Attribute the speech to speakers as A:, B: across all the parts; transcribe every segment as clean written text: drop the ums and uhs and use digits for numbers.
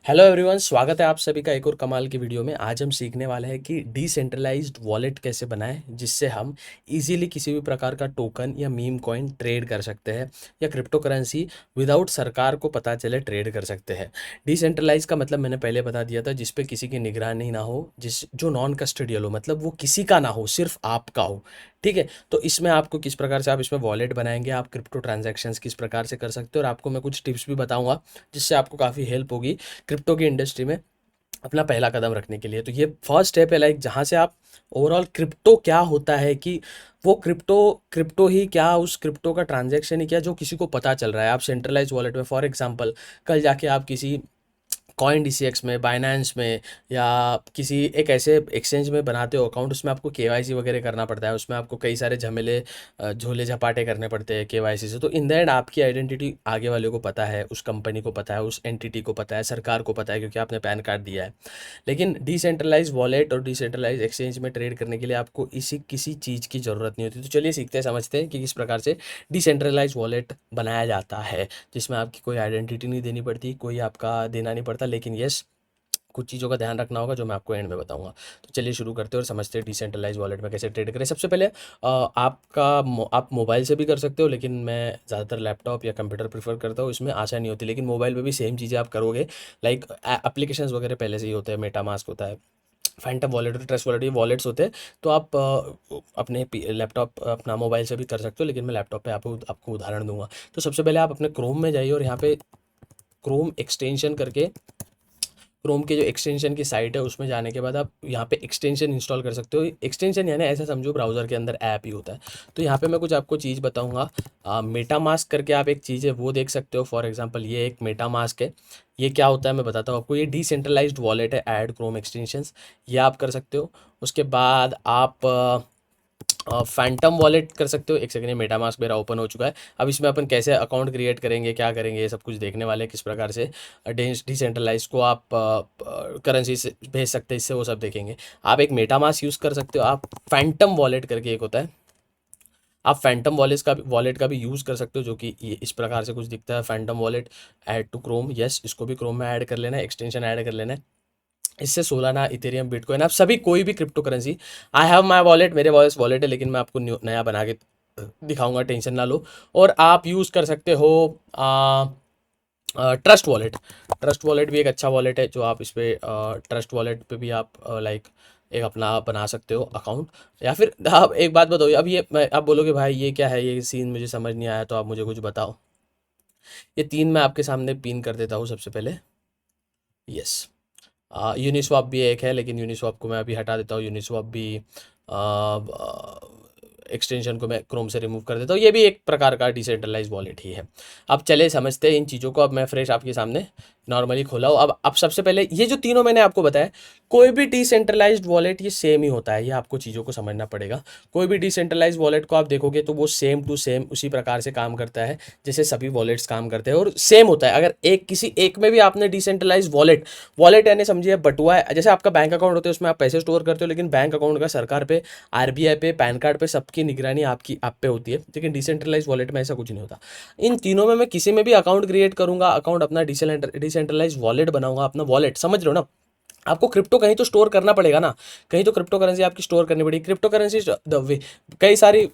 A: Hello everyone, स्वागत है आप सभी का एक और कमाल की वीडियो में। आज हम सीखने वाले हैं कि डिसेंट्रलाइज्ड वॉलेट कैसे बनाएं जिससे हम इजीली किसी भी प्रकार का टोकन या मीम कॉइन ट्रेड कर सकते हैं या क्रिप्टो करेंसी विदाउट सरकार को पता चले ट्रेड कर सकते हैं। डिसेंट्रलाइज का मतलब मैंने पहले बता दिया था, जिस पे किसी की निगरानी ना हो, जिस जो नॉन कस्टोडियल हो, मतलब वो किसी का ना हो, सिर्फ आपका हो। ठीक है, तो इसमें आपको किस प्रकार से आप इसमें वॉलेट बनाएंगे, आप क्रिप्टो ट्रांजैक्शंस किस प्रकार से कर सकते हो, और आपको मैं कुछ टिप्स भी बताऊंगा जिससे आपको काफ़ी हेल्प होगी क्रिप्टो की इंडस्ट्री में अपना पहला कदम रखने के लिए। तो ये फर्स्ट स्टेप है, लाइक जहाँ से आप ओवरऑल क्रिप्टो क्या होता है, कि वो क्रिप्टो क्रिप्टो ही क्या, उस क्रिप्टो का ट्रांजैक्शन ही क्या जो किसी को पता चल रहा है। आप सेंट्रलाइज वॉलेट में फॉर एग्जांपल कल जाके आप किसी कॉइन डीसीएक्स में, बाइनेंस में, या किसी एक ऐसे एक्सचेंज में बनाते हो अकाउंट, उसमें आपको केवाईसी वगैरह करना पड़ता है, उसमें आपको कई सारे झमेले झोले झपाटे करने पड़ते हैं केवाईसी से। तो इन द एंड आपकी आइडेंटिटी आगे वाले को पता है, उस कंपनी को पता है, उस एंटिटी को पता है, सरकार को पता है, क्योंकि आपने पैन कार्ड दिया है। लेकिन डिसेंट्रलाइज वॉलेट और डिसेंट्रलाइज एक्सचेंज में ट्रेड करने के लिए आपको इसी किसी चीज़ की ज़रूरत नहीं होती। तो चलिए सीखते हैं, समझते हैं कि किस प्रकार से डिसेंट्रलाइज वॉलेट बनाया जाता है, जिसमें आपकी कोई आइडेंटिटी नहीं देनी पड़ती, कोई आपका देना नहीं पड़ता। लेकिन यस, कुछ चीज़ों का ध्यान रखना होगा जो मैं आपको एंड में बताऊंगा। तो चलिए शुरू करते हैं और समझते हैं डिसेंट्रलाइज वॉलेट में कैसे ट्रेड करें। सबसे पहले आप मोबाइल से भी कर सकते हो, लेकिन मैं ज़्यादातर लैपटॉप या कंप्यूटर प्रेफर करता हूँ, इसमें आशा नहीं होती। लेकिन मोबाइल पे भी सेम चीज़ें आप करोगे, लाइक एप्लीकेशंस वगैरह पहले से ही होते हैं, मेटामास्क होता है, फैंटम वॉलेट, ट्रस्ट वॉलेट, ये वॉलेट्स होते हैं। तो आप अपने लैपटॉप, अपना मोबाइल से भी कर सकते हो, लेकिन मैं लैपटॉप पे आपको उदाहरण दूंगा। तो सबसे पहले आप अपने क्रोम में जाइए और यहाँ पे क्रोम एक्सटेंशन करके, क्रोम के जो एक्सटेंशन की साइट है उसमें जाने के बाद आप यहाँ पे एक्सटेंशन इंस्टॉल कर सकते हो। एक्सटेंशन यानी ऐसा समझो ब्राउज़र के अंदर ऐप ही होता है। तो यहाँ पे मैं कुछ आपको चीज़ बताऊँगा। मेटा मास्क करके आप एक चीज़ है वो देख सकते हो। फॉर एग्जांपल ये एक मेटा मास्क है। ये क्या होता है मैं बताता हूँ आपको। ये डिसेंट्रलाइज्ड वॉलेट है, ऐड क्रोम एक्सटेंशंस, ये आप कर सकते हो। उसके बाद आप फैंटम वॉलेट कर सकते हो। एक सेकंड, ये मेटा मास्क मेरा ओपन हो चुका है। अब इसमें अपन कैसे अकाउंट क्रिएट करेंगे, क्या करेंगे, ये सब कुछ देखने वाले हैं। किस प्रकार से डिसेंट्रलाइज को आप करेंसी से भेज सकते हैं, इससे वो सब देखेंगे। आप एक मेटा मास्क यूज़ कर सकते हो। आप फैंटम वॉलेट करके एक होता है, आप फैंटम वॉलेट का भी यूज़ कर सकते हो, जो कि ये इस प्रकार से कुछ दिखता है। Phantom wallet add to Chrome, yes, इसको भी क्रोम में ऐड कर लेना है, एक्सटेंशन ऐड कर लेना है। इससे सोलाना, इथेरियम, बिटकॉइन, आप सभी कोई भी crypto currency. I have my wallet, मेरे वॉलेट वॉलेट है, लेकिन मैं आपको नया बना के दिखाऊंगा, टेंशन ना लो। और आप यूज़ कर सकते हो ट्रस्ट वॉलेट। ट्रस्ट वॉलेट भी एक अच्छा वॉलेट है, जो आप इस पे ट्रस्ट वॉलेट पे भी आप लाइक एक अपना बना सकते हो अकाउंट। या फिर आप एक बात बताओ, अब ये आप बोलोगे भाई ये क्या है, ये सीन मुझे समझ नहीं आया, तो आप मुझे कुछ बताओ। ये तीन मैं आपके सामने पिन कर देता हूँ सबसे पहले। यस, यूनिस्वाप भी एक है, लेकिन यूनिस्वाप को मैं अभी हटा देता हूँ। यूनिस्वाप भी एक्सटेंशन को मैं क्रोम से रिमूव कर देता हूँ। ये भी एक प्रकार का डिसेंट्रलाइज वॉलेट ही है। अब चले समझते हैं इन चीज़ों को। अब मैं फ्रेश आपके सामने नॉर्मली खोला हूँ। अब सबसे पहले ये जो तीनों मैंने आपको बताया, कोई भी डिसेंट्रलाइज्ड वॉलेट ये सेम ही होता है, ये आपको चीज़ों को समझना पड़ेगा। कोई भी डिसेंट्रलाइज्ड वॉलेट को आप देखोगे तो वो सेम टू सेम उसी प्रकार से काम करता है जैसे सभी वॉलेट्स काम करते हैं, और सेम होता है। अगर एक किसी एक में भी आपने डिसेंट्रलाइज वॉलेट, वॉलेट यानी समझिए बटुआ है, जैसे आपका बैंक अकाउंट होता है उसमें आप पैसे स्टोर करते हो, लेकिन बैंक अकाउंट का सरकार पे, आरबीआई पे, पैन कार्ड पे, सबकी निगरानी आपकी आप पे होती है। लेकिन डिसेंट्रलाइज वॉलेट में ऐसा कुछ नहीं होता। इन तीनों में मैं किसी में भी अकाउंट क्रिएट करूंगा, अकाउंट अपना डिसेंट्रलाइज वॉलेट बनाऊंगा, अपना वॉलेट, समझ रहे हो ना। आपको क्रिप्टो कहीं तो स्टोर करना पड़ेगा ना, कहीं तो क्रिप्टो करेंसी आपकी स्टोर करनी पड़ेगी। क्रिप्टो करेंसी कई सारी,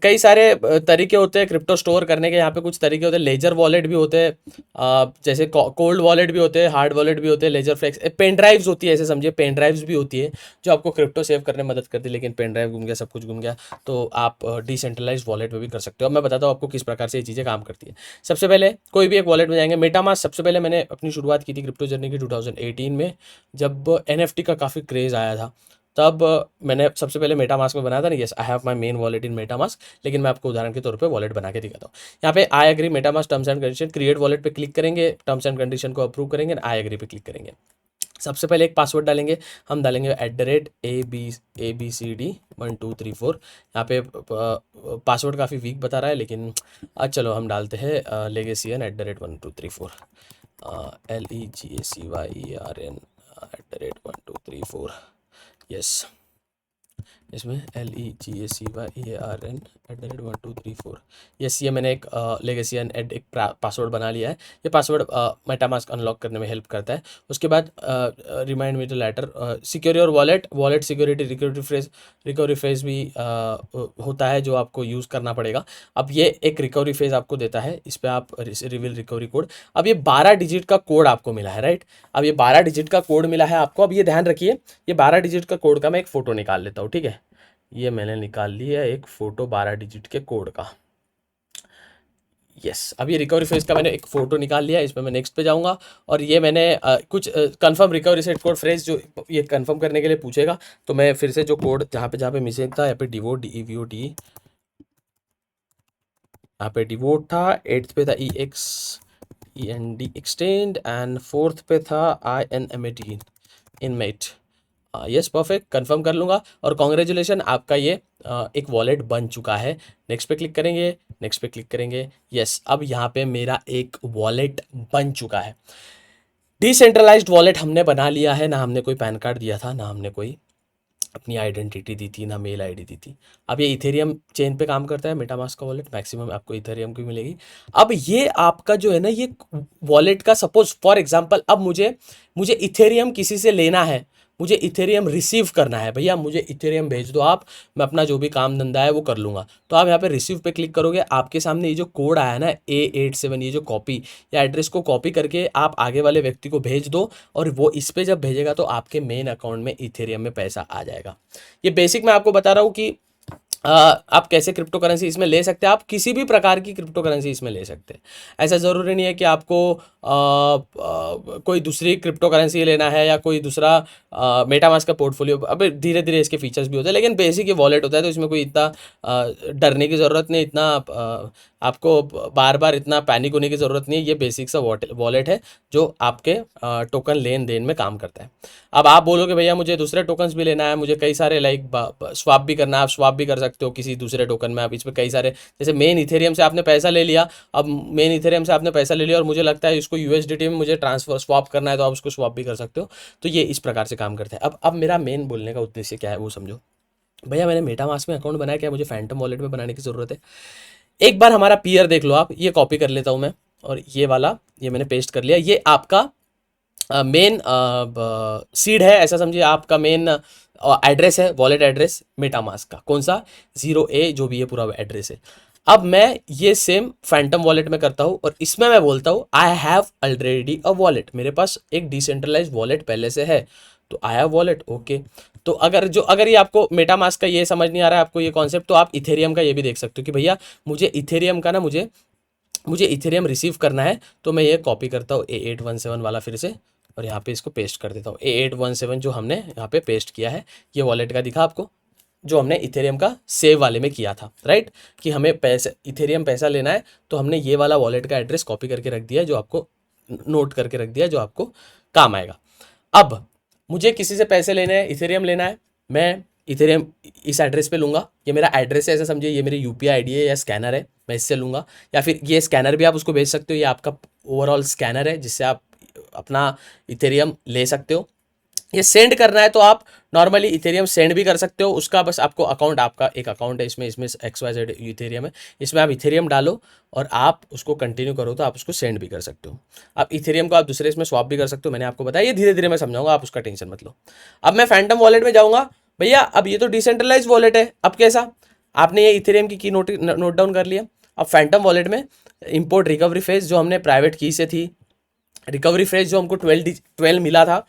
A: कई सारे तरीके होते हैं क्रिप्टो स्टोर करने के। यहाँ पे कुछ तरीके होते हैं, लेजर वॉलेट भी होते हैं, जैसे कोल्ड वॉलेट भी होते हैं, हार्ड वॉलेट भी होते हैं, लेजर फ्लेक्स, पेन ड्राइव्स होती है, ऐसे समझिए पेन ड्राइव्स भी होती है जो आपको क्रिप्टो सेव करने में मदद करती है। लेकिन पेन ड्राइव घूम गया, सब कुछ घूम गया, तो आप डिसेंट्रलाइज वॉलेट में भी कर सकते हो। अब मैं बताता हूँ आपको किस प्रकार से ये चीज़ें काम करती है। सबसे पहले कोई भी एक वॉलेट में जाएंगे। मेटामास्क, सबसे पहले मैंने अपनी शुरुआत की थी क्रिप्टो जर्नी की 2018 में, जब एनएफटी का काफ़ी क्रेज़ आया था। तब मैंने सबसे पहले मेटा मास्क में बनाया था ना। Yes, I have my main wallet in Meta mask, लेकिन मैं आपको उदाहरण के तौर पे वॉलेट बना के दिखाता हूँ। यहाँ पे I agree MetaMask terms and condition, create wallet पे क्लिक करेंगे, टर्म्स एंड कंडीशन को अप्रूव करेंगे, आई एग्री पे क्लिक करेंगे। सबसे पहले एक पासवर्ड डालेंगे। हम डालेंगे @ABCD1234। यहाँ पे पासवर्ड काफ़ी वीक बता रहा है, लेकिन चलो हम डालते हैं लेगेसियन @1234, LEGACYERN @1234। यस, इसमें LEGACYEARN@1234। यस, ये मैंने एक लेगेसी एंड एक पासवर्ड बना लिया है। ये पासवर्ड मेटामास्क अनलॉक करने में हेल्प करता है। उसके बाद remind me to later secure your wallet, wallet security recovery phase भी होता है जो आपको यूज़ करना पड़ेगा। अब ये एक रिकवरी फेज आपको देता है, इस पर आप रिवील रिकवरी कोड। अब ये 12 डिजिट का कोड आपको मिला है, राइट। अब ये 12 डिजिट का कोड मिला है आपको। अब ये ध्यान रखिए, ये 12 डिजिट का कोड का मैं एक फ़ोटो निकाल लेता हूँ, ठीक है। ये मैंने निकाल लिया एक फ़ोटो 12 डिजिट के कोड का। यस, अब ये रिकवरी फेज का मैंने एक फ़ोटो निकाल लिया। इसमें मैं नेक्स्ट पे जाऊँगा और ये मैंने कुछ confirm recovery set code phrase जो ये कंफर्म करने के लिए पूछेगा, तो मैं फिर से जो कोड जहाँ पे मिसिंग था, यहाँ पे डिवोट DEVOT, यहाँ पे डिवोट था, 8th पे था EXEND एक्सटेंड, एंड 4th पे था INMAT inmate. Yes, perfect, confirm कर लूँगा और कॉन्ग्रेचुलेशन, आपका ये एक वॉलेट बन चुका है। नेक्स्ट पे क्लिक करेंगे, नेक्स्ट पे क्लिक करेंगे। यस, अब यहाँ पे मेरा एक वॉलेट बन चुका है। डिसेंट्रलाइज्ड वॉलेट हमने बना लिया है। ना हमने कोई पैन कार्ड दिया था, ना हमने कोई अपनी आइडेंटिटी दी थी, ना मेल आईडी दी थी। अब ये इथेरियम चेन पे काम करता है मेटामास्क का वॉलेट, मैक्सिमम आपको इथेरियम की मिलेगी। अब ये आपका जो है ना, ये वॉलेट का सपोज फॉर एग्जांपल, अब मुझे इथेरियम किसी से लेना है, मुझे इथेरियम रिसीव करना है, भैया मुझे इथेरियम भेज दो आप, मैं अपना जो भी काम धंधा है वो कर लूँगा। तो आप यहाँ पे रिसीव पे क्लिक करोगे, आपके सामने ये जो कोड आया ना A87, ये जो कॉपी या एड्रेस को कॉपी करके आप आगे वाले व्यक्ति को भेज दो, और वो इस पे जब भेजेगा तो आपके मेन अकाउंट में इथेरियम में पैसा आ जाएगा। ये बेसिक मैं आपको बता रहा हूँ कि आप कैसे क्रिप्टो करेंसी इसमें ले सकते हैं। आप किसी भी प्रकार की क्रिप्टो करेंसी इसमें ले सकते हैं। ऐसा ज़रूरी नहीं है कि आपको कोई दूसरी क्रिप्टो करेंसी लेना है या कोई दूसरा मेटामास्क का पोर्टफोलियो। अब धीरे धीरे इसके फीचर्स भी होते हैं, लेकिन बेसिक ये वॉलेट होता है, तो इसमें कोई इतना डरने की ज़रूरत नहीं, इतना आपको बार बार इतना पैनिक होने की ज़रूरत नहीं है। ये बेसिक सा वॉलेट है जो आपके टोकन लेन देन में काम करता है। अब आप बोलोगे भैया मुझे दूसरे टोकन्स भी लेना है, मुझे कई सारे लाइक स्वाप भी करना है, आप स्वाप भी कर सकते हो किसी दूसरे टोकन में। आप इसमें कई सारे, जैसे मेन इथेरियम से आपने पैसा ले लिया, अब मेन इथेरियम से आपने पैसा ले लिया और मुझे लगता है इसको USDT में मुझे ट्रांसफर स्वाप करना है, तो आप उसको स्वाप भी कर सकते हो। तो ये इस प्रकार से काम करता है। अब मेरा मेन बोलने का उद्देश्य क्या है वो समझो। भैया मैंने मेटामास्क में अकाउंट बनाया, क्या मुझे फैंटम वॉलेट में बनाने की ज़रूरत है? एक बार हमारा पीयर देख लो आप, ये कॉपी कर लेता हूँ मैं, और ये वाला ये मैंने पेस्ट कर लिया। ये आपका मेन सीड है, ऐसा समझिए, आपका मेन एड्रेस है, वॉलेट एड्रेस मेटामास्क का कौन सा 0A जो भी ये पूरा एड्रेस है। अब मैं ये सेम फैंटम वॉलेट में करता हूँ और इसमें मैं बोलता हूँ I have already a wallet, मेरे पास एक डिसेंट्रलाइज वॉलेट पहले से है, तो आई हैव वॉलेट, ओके। तो अगर ये आपको मेटामास्क का ये समझ नहीं आ रहा है आपको ये कॉन्सेप्ट, तो आप इथेरियम का ये भी देख सकते हो कि भैया मुझे इथेरियम का ना मुझे इथेरियम रिसीव करना है, तो मैं ये कॉपी करता हूँ A817 वाला फिर से, और यहाँ पे इसको पेस्ट कर देता हूँ। A817 जो हमने यहाँ पे पेस्ट किया है, ये वॉलेट का दिखा आपको, जो हमने इथेरियम का सेव वाले में किया था, राइट, कि हमें पैसे इथेरियम पैसा लेना है, तो हमने ये वाला वॉलेट का एड्रेस कॉपी करके रख दिया, जो आपको नोट करके रख दिया, जो आपको काम आएगा। अब मुझे किसी से पैसे लेने हैं, इथेरियम लेना है, मैं इथेरियम इस एड्रेस पे लूँगा। ये मेरा एड्रेस है, ऐसा समझिए, ये मेरी UPI ID है या स्कैनर है, मैं इससे लूँगा। या फिर ये स्कैनर भी आप उसको भेज सकते हो, ये आपका ओवरऑल स्कैनर है जिससे आप अपना इथेरियम ले सकते हो। ये सेंड करना है तो आप नॉर्मली इथेरियम सेंड भी कर सकते हो, उसका बस आपको अकाउंट, आपका एक अकाउंट है इसमें XYZ इथेरियम है, इसमें आप इथेरियम डालो और आप उसको कंटिन्यू करो, तो आप उसको सेंड भी कर सकते हो। आप इथेरियम को आप दूसरे इसमें स्वैप भी कर सकते हो, मैंने आपको बताया, ये धीरे धीरे मैं समझाऊंगा, आप उसका टेंशन मत लो। अब मैं फैंटम वॉलेट में जाऊँगा। भैया अब ये तो डिसेंट्रलाइज वॉलेट है, अब कैसा? आपने ये इथेरियम की नोट डाउन कर लिया। अब फैंटम वॉलेट में इंपोर्ट रिकवरी फेज जो हमने प्राइवेट की से थी, रिकवरी फेज जो हमको 12 मिला था,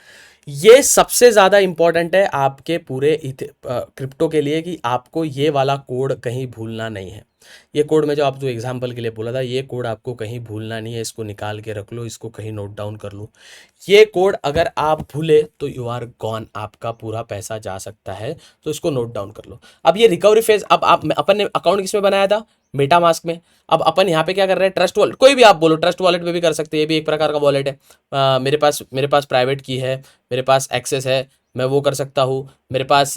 A: ये सबसे ज़्यादा इंपॉर्टेंट है आपके पूरे क्रिप्टो के लिए, कि आपको ये वाला कोड कहीं भूलना नहीं है। ये कोड में जो आप जो एग्जांपल के लिए बोला था, ये कोड आपको कहीं भूलना नहीं है, इसको निकाल के रख लो, इसको कहीं नोट डाउन कर लो। ये कोड अगर आप भूले तो यू आर गॉन, आपका पूरा पैसा जा सकता है, तो इसको नोट डाउन कर लो। अब ये रिकवरी फेज, अब आप अपन ने अकाउंट किसमें बनाया था? मेटामास्क में। अब अपन यहाँ पे क्या कर रहे हैं? ट्रस्ट वॉलेट, कोई भी आप बोलो, ट्रस्ट वॉलेट में भी कर सकते हैं, ये भी एक प्रकार का वॉलेट है। मेरे पास प्राइवेट की है, मेरे पास एक्सेस है, मैं वो कर सकता हूँ। मेरे पास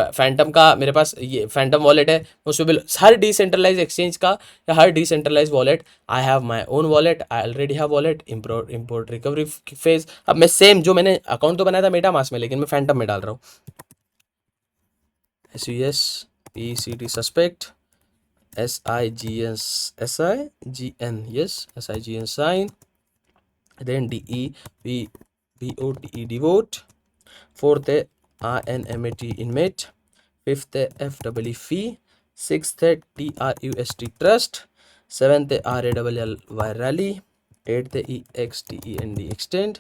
A: फैंटम का, मेरे पास ये फैंटम वॉलेट है, उसमें भी हर डिसेंट्रलाइज एक्सचेंज का या हर decentralise wallet, I have my own wallet, I already have wallet, import recovery phase. अब मैं सेम जो मैंने अकाउंट तो बनाया था मेटामास्क में, लेकिन मैं फैंटम में डाल रहा हूँ। SUSPCT suspect, SIGN, yes, SIGN sign, then DEVOTE devote, fourth है INMAT inmate, fifth है FEE fee, sixth है TRUST trust, seventh है RALLY rally, eighth है EXTEND extend,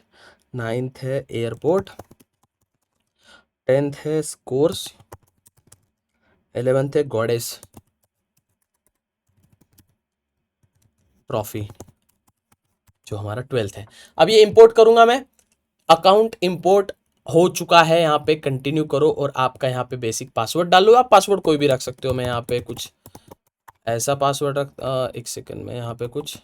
A: ninth है airport, 10th है scores, 11th है goddess ट्रॉफी, जो हमारा 12th है। अब ये इंपोर्ट करूंगा मैं, अकाउंट इंपोर्ट हो चुका है। यहाँ पे कंटिन्यू करो और आपका यहाँ पे बेसिक पासवर्ड डाल लो। आप पासवर्ड कोई भी रख सकते हो। मैं यहाँ पे कुछ ऐसा पासवर्ड एक सेकंड में यहाँ पे कुछ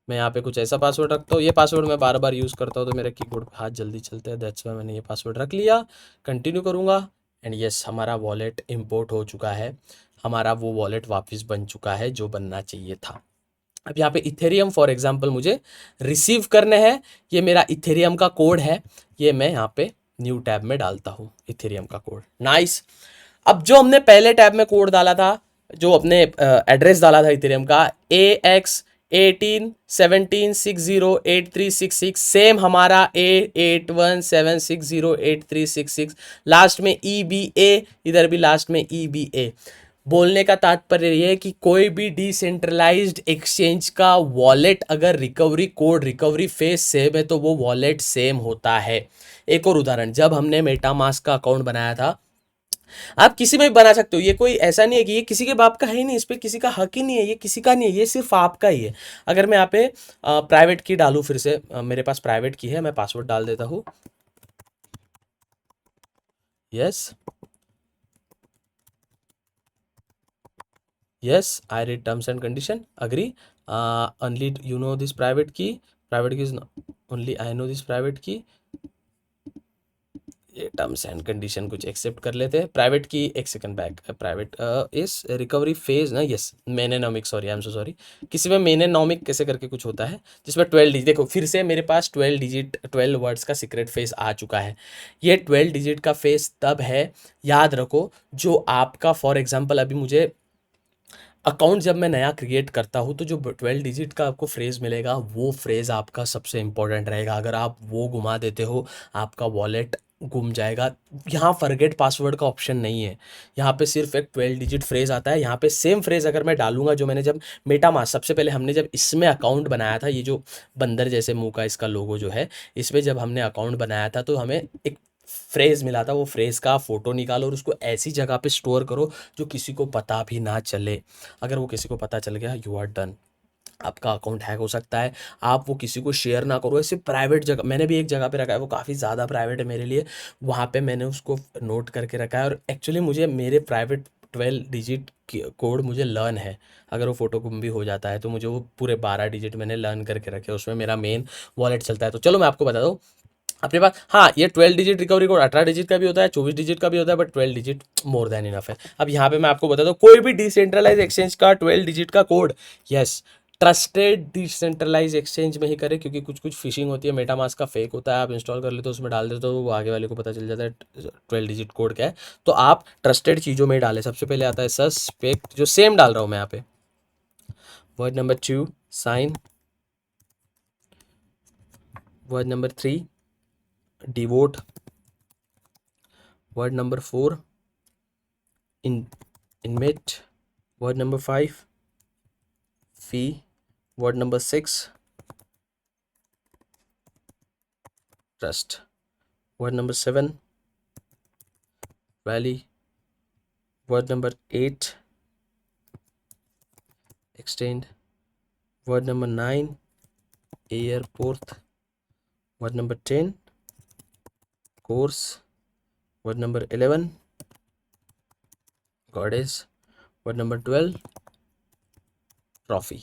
A: मैं यहाँ पे कुछ ऐसा पासवर्ड रखता हूँ। ये पासवर्ड मैं बार बार यूज़ करता हूँ तो मेरे कीबोर्ड पे हाथ जल्दी चलते हैं, दैट्स वाई मैंने ये पासवर्ड रख लिया। कंटिन्यू करूँगा एंड यस, हमारा वॉलेट इंपोर्ट हो चुका है। हमारा वो वॉलेट वापस बन चुका है जो बनना चाहिए था। अब यहाँ पे इथेरियम फॉर एग्जांपल मुझे रिसीव करने हैं। ये मेरा इथेरियम का कोड है, ये मैं यहाँ पे न्यू टैब में डालता हूँ इथेरियम का कोड। नाइस। अब जो हमने पहले टैब में कोड डाला था, जो अपने एड्रेस डाला था इथेरियम का AX1817608366, सेम हमारा A81760836, लास्ट में EBA, इधर भी लास्ट में EBA। बोलने का तात्पर्य ये है कि कोई भी डिसेंट्रलाइज्ड एक्सचेंज का वॉलेट अगर recovery code, recovery face same है तो वो वॉलेट सेम होता है। एक और उदाहरण, जब हमने मेटामास्क का अकाउंट बनाया था, आप किसी में भी बना सकते हो। ये कोई ऐसा नहीं है कि ये किसी के बाप का है ही नहीं, इस पर किसी का हक ही नहीं है, ये किसी का नहीं है, ये सिर्फ आपका ही है। अगर मैं यहाँ पे प्राइवेट की डालूँ, फिर से मेरे पास प्राइवेट की है, मैं पासवर्ड डाल देता हूँ। Yes yes, I read terms and condition, agree, only you know this private key is only I know this private key। ये टर्म्स एंड कंडीशन कुछ एक्सेप्ट कर लेते हैं। प्राइवेट की, एक सेकंड बैक, प्राइवेट इस रिकवरी फेज ना, yes mnemonic, sorry I am so sorry, किसी में मेनेनोमिक कैसे करके कुछ होता है जिसमें 12 डिजिट, देखो फिर से मेरे पास 12 डिजिट 12 वर्ड्स का सीक्रेट फेस आ चुका है। ये 12 डिजिट का फेस तब है, याद रखो, जो आपका फॉर एग्जाम्पल अभी मुझे अकाउंट जब मैं नया क्रिएट करता हूँ तो जो 12 डिजिट का आपको फ्रेज़ मिलेगा वो फ्रेज़ आपका सबसे इंपॉर्टेंट रहेगा। अगर आप वो घुमा देते हो आपका वॉलेट गुम जाएगा। यहाँ फॉरगेट पासवर्ड का ऑप्शन नहीं है, यहाँ पे सिर्फ एक 12 डिजिट फ्रेज़ आता है। यहाँ पे सेम फ्रेज़ अगर मैं डालूंगा जो मैंने जब मेटामास्क, सबसे पहले हमने जब इसमें अकाउंट बनाया था, ये जो बंदर जैसे मुंह का इसका लोगो जो है, इसमें जब हमने अकाउंट बनाया था तो हमें एक फ्रेज़ मिला था। वो फ्रेज़ का फ़ोटो निकालो और उसको ऐसी जगह पे स्टोर करो जो किसी को पता भी ना चले। अगर वो किसी को पता चल गया, यू आर डन, आपका अकाउंट हैक हो सकता है। आप वो किसी को शेयर ना करो, ऐसे प्राइवेट जगह, मैंने भी एक जगह पे रखा है, वो काफ़ी ज़्यादा प्राइवेट है मेरे लिए, वहाँ पे मैंने उसको नोट करके रखा है। और एक्चुअली मुझे मेरे प्राइवेट 12 डिजिट कोड मुझे लर्न है। अगर वो फोटो गुम भी हो जाता है तो मुझे वो पूरे 12 डिजिट मैंने लर्न करके रखे, उसमें मेरा मेन वॉलेट चलता है। तो चलो मैं आपको बता दूँ अपने पास, हाँ, ये 12 डिजिट रिकवरी कोड 18 डिजिट का भी होता है, 24 डिजिट का भी होता है, but 12 digit more than enough है। अब यहाँ पे मैं आपको बता दूँ, कोई भी डिसेंट्रलाइज एक्सचेंज का 12 डिजिट का code, yes, trusted decentralise exchange में ही करें, क्योंकि कुछ कुछ फिशिंग होती है। मेटामास्क का फेक होता है, आप इंस्टॉल कर लेते हो, उसमें डाल देते हो, वो आगे वाले को पता चल जाता है 12 डिजिट कोड क्या है। तो आप ट्रस्टेड चीज़ों में ही डालें। सबसे पहले आता है सस्पेक्ट, जो सेम डाल रहा हूँ मैं यहाँ पे। Word number 2 sign, word number 3 devote, word number 4 inmate, word number 5 fee, word number 6 trust, word number 7 rally, word number 8 extend, word number 9 airport, word number 10 course, word number 11 goddess, word number 12 trophy.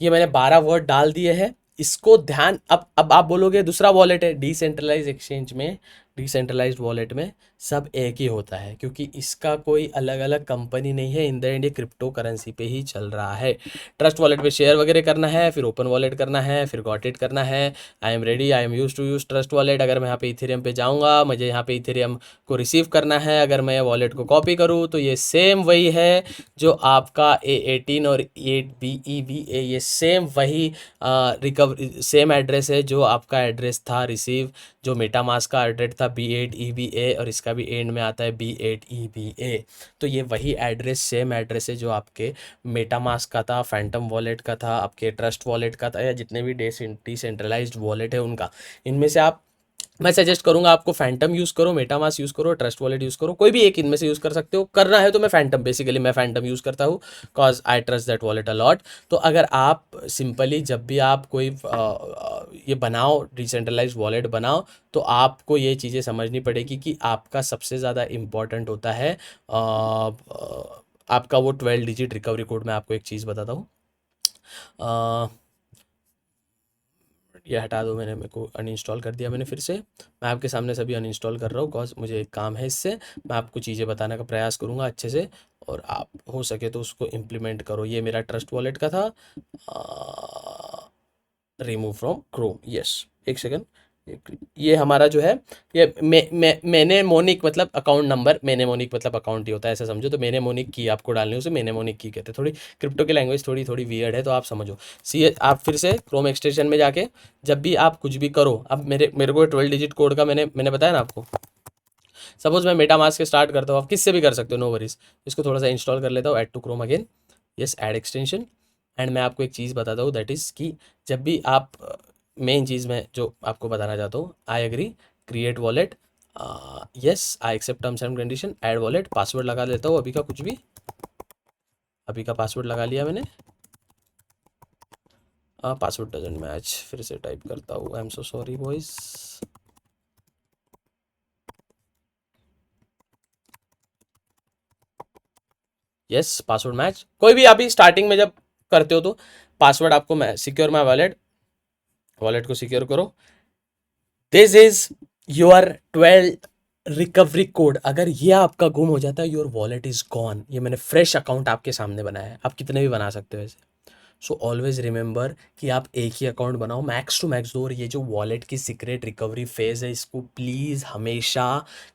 A: ये मैंने 12 word डाल दिए हैं। इसको ध्यान, अब आप बोलोगे दूसरा वॉलेट है डिसेंट्रलाइज एक्सचेंज में, डिसेंट्रलाइज्ड वॉलेट में सब एक ही होता है, क्योंकि इसका कोई अलग अलग कंपनी नहीं है। इन द एंड ये क्रिप्टो करेंसी पे ही चल रहा है। ट्रस्ट वॉलेट पे शेयर वगैरह करना है, फिर ओपन वॉलेट करना है, फिर गॉट इट करना है। I am ready, I am use to use Trust Wallet. अगर मैं यहाँ पे इथेरियम पे जाऊँगा, मुझे यहाँ पे इथेरियम को रिसीव करना है। अगर मैं वॉलेट को कॉपी करूँ तो ये सेम वही है जो आपका A18 और 8BEVA, ये सेम वही सेम एड्रेस है जो आपका एड्रेस था रिसीव, जो मेटामास्क का एड्रेस था B8EVA, और इसका भी एंड में आता है B8EVA। तो ये वही एड्रेस, सेम एड्रेस है जो आपके मेटामास्क का था, फैंटम वॉलेट का था, आपके ट्रस्ट वॉलेट का था, या जितने भी डिसेंट्रलाइज्ड वॉलेट है उनका। इनमें से आप, मैं सजेस्ट करूंगा आपको फैंटम यूज़ करो, मेटामास्क यूज़ करो, ट्रस्ट वॉलेट यूज़ करो, कोई भी एक इनमें से यूज़ कर सकते हो। करना है तो मैं फैंटम, बेसिकली मैं फैंटम यूज़ करता हूँ, cause I trust that wallet a lot. तो अगर आप सिंपली जब भी आप कोई ये बनाओ, डिसेंट्रलाइज वॉलेट बनाओ, तो आपको ये चीज़ें समझनी पड़ेगी कि आपका सबसे ज़्यादा इम्पॉर्टेंट होता है आपका वो 12 डिजिट रिकवरी कोड। मैं आपको एक चीज़ बताता हूँ, ये हटा दो, मैंने मेरे को अनइंस्टॉल कर दिया मैंने फिर से। मैं आपके सामने सभी अनइंस्टॉल कर रहा हूँ, बिकॉज मुझे एक काम है इससे। मैं आपको चीज़ें बताने का प्रयास करूँगा अच्छे से, और आप हो सके तो उसको इम्प्लीमेंट करो। ये मेरा ट्रस्ट वॉलेट का था, रिमूव फ्रॉम क्रोम, यस, एक सेकंड। ये हमारा जो है, ये मैंने मोनिक मतलब अकाउंट नंबर, मैंने मोनिक मतलब अकाउंट ही होता है, ऐसा समझो। तो मैंने मोनिक की आपको डालनी है, उसे मैंने मोनिक की कहते हैं। थोड़ी क्रिप्टो की लैंग्वेज थोड़ी थोड़ी वियर्ड है, तो आप समझो। आप फिर से क्रोम एक्सटेंशन में जाके जब भी आप कुछ भी करो, अब मेरे को 12 डिजिट कोड का मैंने बताया ना आपको। सपोज मैं मेटामास्क के स्टार्ट करता हूँ, आप किससे भी कर सकते हो, नो वरीज। इसको थोड़ा सा इंस्टॉल कर लेता हूँ, add to Chrome again, yes, add extension. And मैं आपको एक चीज़ बताता हूँ, दैट इज़ कि जब भी आप, मेन चीज़ मैं जो आपको बताना चाहता हूँ, I agree, create wallet, yes, I accept terms and condition, add wallet, password लगा लेता हूँ अभी का, कुछ भी अभी का पासवर्ड लगा लिया मैंने। पासवर्ड डजेंट मैच, फिर से टाइप करता हूँ, आई am so sorry boys. Yes, password match. कोई भी अभी स्टार्टिंग में जब करते हो तो पासवर्ड आपको, मैं सिक्योर माई वॉलेट, वॉलेट को सिक्योर करो। This is your 12 recovery code. अगर ये आपका गुम हो जाता है, योर वॉलेट इज गॉन। ये मैंने फ्रेश अकाउंट आपके सामने बनाया है, आप कितने भी बना सकते हो ऐसे। सो ऑलवेज रिमेंबर कि आप एक ही अकाउंट बनाओ, मैक्स टू मैक्स 2। और ये जो वॉलेट की सीक्रेट रिकवरी फेज़ है, इसको प्लीज़ हमेशा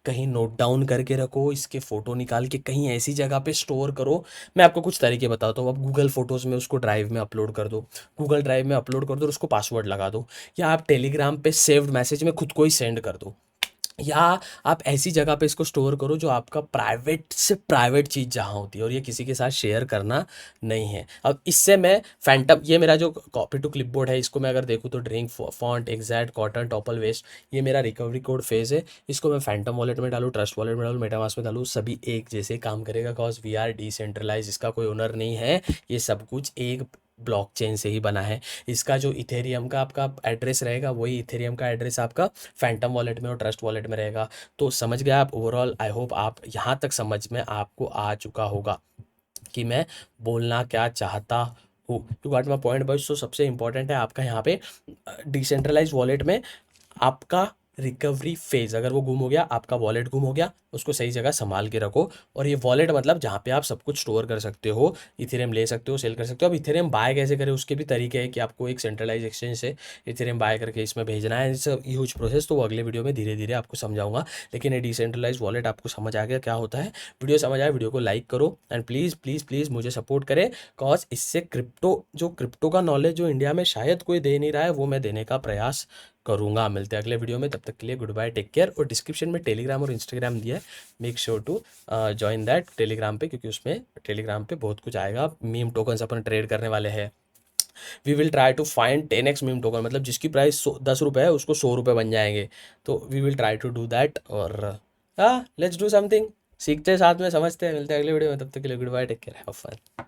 A: कहीं नोट डाउन करके रखो, इसके फ़ोटो निकाल के कहीं ऐसी जगह पे स्टोर करो। मैं आपको कुछ तरीके बताता हूँ। आप गूगल फ़ोटोज़ में उसको ड्राइव में अपलोड कर दो, गूगल ड्राइव में अपलोड कर दो और उसको पासवर्ड लगा दो, या आप टेलीग्राम पे सेव्ड मैसेज में खुद को ही सेंड कर दो, या आप ऐसी जगह पे इसको स्टोर करो जो आपका प्राइवेट से प्राइवेट चीज़ जहाँ होती है, और ये किसी के साथ शेयर करना नहीं है। अब इससे मैं फैंटम, ये मेरा जो कॉपी टू क्लिपबोर्ड है, इसको मैं अगर देखूँ तो drink, font, exact, cotton, topple, waste, ये मेरा रिकवरी कोड फेज़ है। इसको मैं फैंटम वॉलेट में डालूँ, ट्रस्ट वॉलेट में डालूँ, मेटामास्क में डालूँ, सभी एक जैसे काम करेगा, कॉज वी आर डिसेंट्रलाइज। इसका कोई ओनर नहीं है, ये सब कुछ एक ब्लॉकचेन से ही बना है। इसका जो इथेरियम का आपका एड्रेस रहेगा, वही इथेरियम का एड्रेस आपका फैंटम वॉलेट में और ट्रस्ट वॉलेट में रहेगा। तो समझ गए आप। ओवरऑल आई होप आप यहाँ तक समझ में आपको आ चुका होगा कि मैं बोलना क्या चाहता हूँ। You got my point boys. तो सबसे इंपॉर्टेंट है आपका यहाँ पे डिसेंट्रलाइज वॉलेट में आपका रिकवरी फेज़, अगर वो गुम हो गया, आपका वॉलेट गुम हो गया, उसको सही जगह संभाल के रखो। और ये वॉलेट मतलब जहाँ पे आप सब कुछ स्टोर कर सकते हो, इथेरियम ले सकते हो, सेल कर सकते हो। अब इथेरियम बाय कैसे करें, उसके भी तरीके हैं कि आपको एक सेंट्रलाइज एक्सचेंज से इथेरियम बाय करके इसमें भेजना है। इट्स ह्यूज प्रोसेस, तो वो अगले वीडियो में धीरे धीरे आपको समझाऊंगा। लेकिन ये डिसेंट्रलाइज वॉलेट आपको समझ आ गया क्या होता है। वीडियो समझ आए, वीडियो को लाइक करो, एंड प्लीज़ प्लीज़ प्लीज़ मुझे सपोर्ट करें, कॉज इससे क्रिप्टो का नॉलेज जो इंडिया में शायद कोई दे नहीं रहा है, वो मैं देने का प्रयास करूंगा। मिलते हैं अगले वीडियो में, तब तक के लिए गुड बाय, टेक केयर। और डिस्क्रिप्शन में टेलीग्राम और इंस्टाग्राम दिया है, make sure to join that Telegram पे, क्योंकि उसमें टेलीग्राम पे बहुत कुछ आएगा। मीम टोकन्स अपन ट्रेड करने वाले हैं। We will try to find 10x meme token, मतलब जिसकी प्राइस 10 रुपये है उसको 100 रुपये बन जाएंगे। तो we will try to do that, और हाँ, लेट्स डू समथिंग। सीखते हैं साथ में, समझते हैं। मिलते हैं अगले वीडियो में, तब तक के लिए goodbye, take care, have fun.